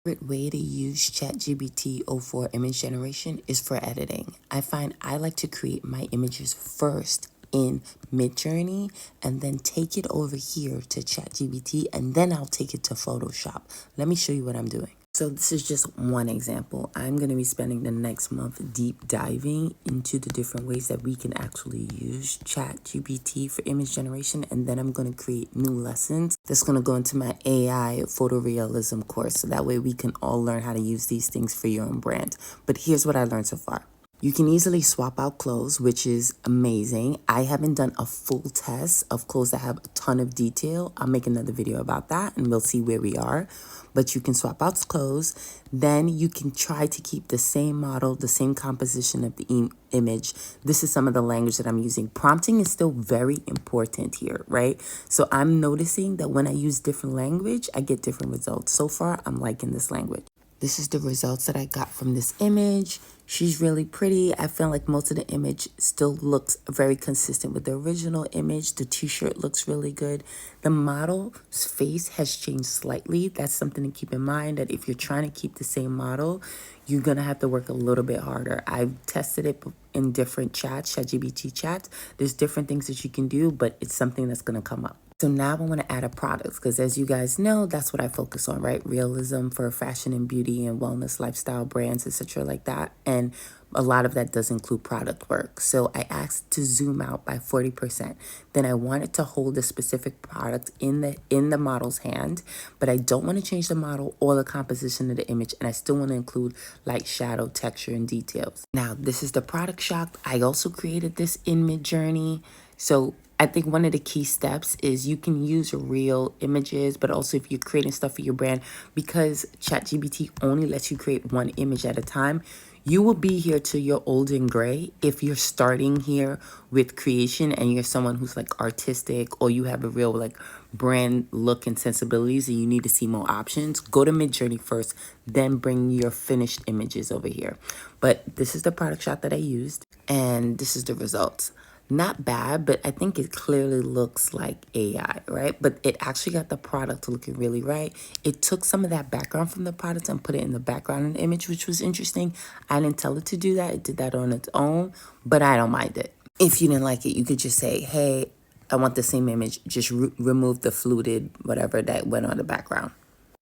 Favorite way to use ChatGPT for image generation is for editing. I find I like to create my images first in Midjourney and then take it over here to ChatGPT and then I'll take it to Photoshop. Let me show you what I'm doing. So this is just one example. I'm going to be spending the next month deep diving into the different ways that we can actually use ChatGPT for image generation. And then I'm going to create new lessons that's going to go into my AI photorealism course. So that way we can all learn how to use these things for your own brand. But here's what I learned so far. You can easily swap out clothes, which is amazing. I haven't done a full test of clothes that have a ton of detail. I'll make another video about that and we'll see where we are. But you can swap out clothes. Then you can try to keep the same model, the same composition of the image. This is some of the language that I'm using. Prompting is still very important here, right? So I'm noticing that when I use different language, I get different results. So far, I'm liking this language. This is the results that I got from this image. She's really pretty. I feel like most of the image still looks very consistent with the original image. The t-shirt looks really good. The model's face has changed slightly. That's something to keep in mind, that if you're trying to keep the same model, you're going to have to work a little bit harder. I've tested it in different chats, ChatGPT chats. There's different things that you can do, but it's something that's going to come up. So now I want to add a product because, as you guys know, that's what I focus on, right? Realism for fashion and beauty and wellness, lifestyle brands, etc. like that. And a lot of that does include product work. So I asked to zoom out by 40%. Then I wanted to hold a specific product in the model's hand, but I don't want to change the model or the composition of the image. And I still want to include light, shadow, texture, and details. Now, this is the product shot. I also created this in Midjourney. So I think one of the key steps is you can use real images, but also if you're creating stuff for your brand, because ChatGPT only lets you create one image at a time, you will be here till you're old and gray. If you're starting here with creation and you're someone who's like artistic, or you have a real like brand look and sensibilities and you need to see more options, go to Midjourney first, then bring your finished images over here. But this is the product shot that I used, and this is the results. Not bad, but I think it clearly looks like AI, right? But it actually got the product looking really right. It took some of that background from the product and put it in the background in the image, which was interesting. I didn't tell it to do that. It did that on its own, but I don't mind it. If you didn't like it, you could just say, hey, I want the same image. Just remove the fluted whatever that went on the background.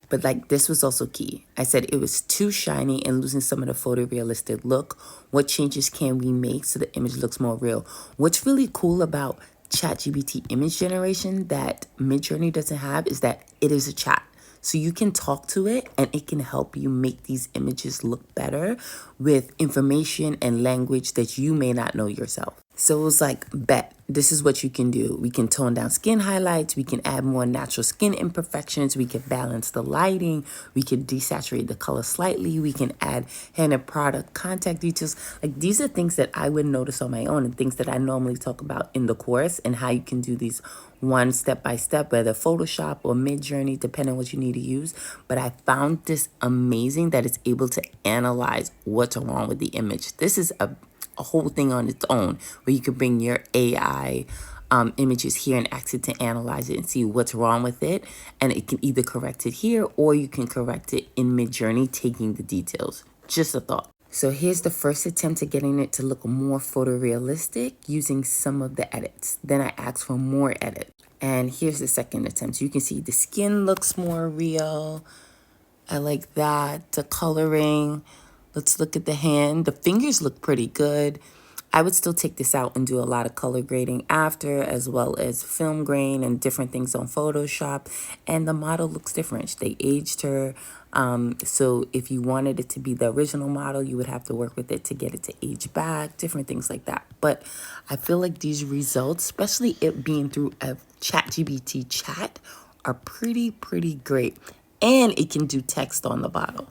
But like, this was also key. I said it was too shiny and losing some of the photorealistic look. What changes can we make so the image looks more real? What's really cool about ChatGPT image generation that Midjourney doesn't have is that it is a chat. So you can talk to it and it can help you make these images look better with information and language that you may not know yourself. So it was like, bet, this is what you can do. We can tone down skin highlights. We can add more natural skin imperfections. We can balance the lighting. We can desaturate the color slightly. We can add hand and product contact details. Like, these are things that I would notice on my own and things that I normally talk about in the course, and how you can do these one step by step, whether Photoshop or Midjourney, depending on what you need to use. But I found this amazing that it's able to analyze what's wrong with the image. This is a whole thing on its own, where you could bring your AI images here and ask it to analyze it and see what's wrong with it. And it can either correct it here, or you can correct it in Midjourney, taking the details. Just a thought. So here's the first attempt at getting it to look more photorealistic using some of the edits. Then I asked for more edits. And here's the second attempt. So you can see the skin looks more real. I like that. The coloring. Let's look at the hand. The fingers look pretty good. I would still take this out and do a lot of color grading after, as well as film grain and different things on Photoshop. And the model looks different. They aged her. So if you wanted it to be the original model, you would have to work with it to get it to age back, different things like that. But I feel like these results, especially it being through a ChatGPT chat, are pretty great. And it can do text on the bottle.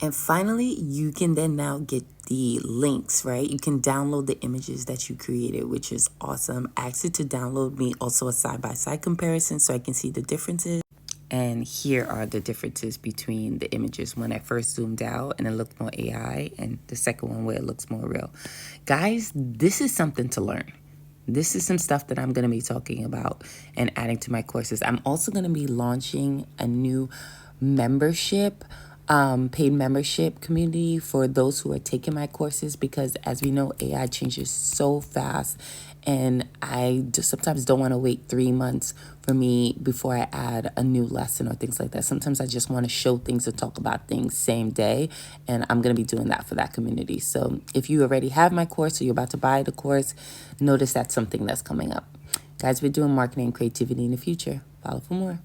And finally, you can then now get the links, right? You can download the images that you created, which is awesome. Ask it to download me also a side-by-side comparison so I can see the differences. And here are the differences between the images when I first zoomed out and it looked more AI, and the second one where it looks more real. Guys, this is something to learn. This is some stuff that I'm going to be talking about and adding to my courses. I'm also going to be launching a new membership paid membership community for those who are taking my courses, because as we know, AI changes so fast, and I just sometimes don't want to wait 3 months for me before I add a new lesson or things like that. Sometimes I just want to show things and talk about things same day, and I'm going to be doing that for that community. So if you already have my course or you're about to buy the course, notice that's something that's coming up. Guys, we're doing marketing and creativity in the future. Follow for more.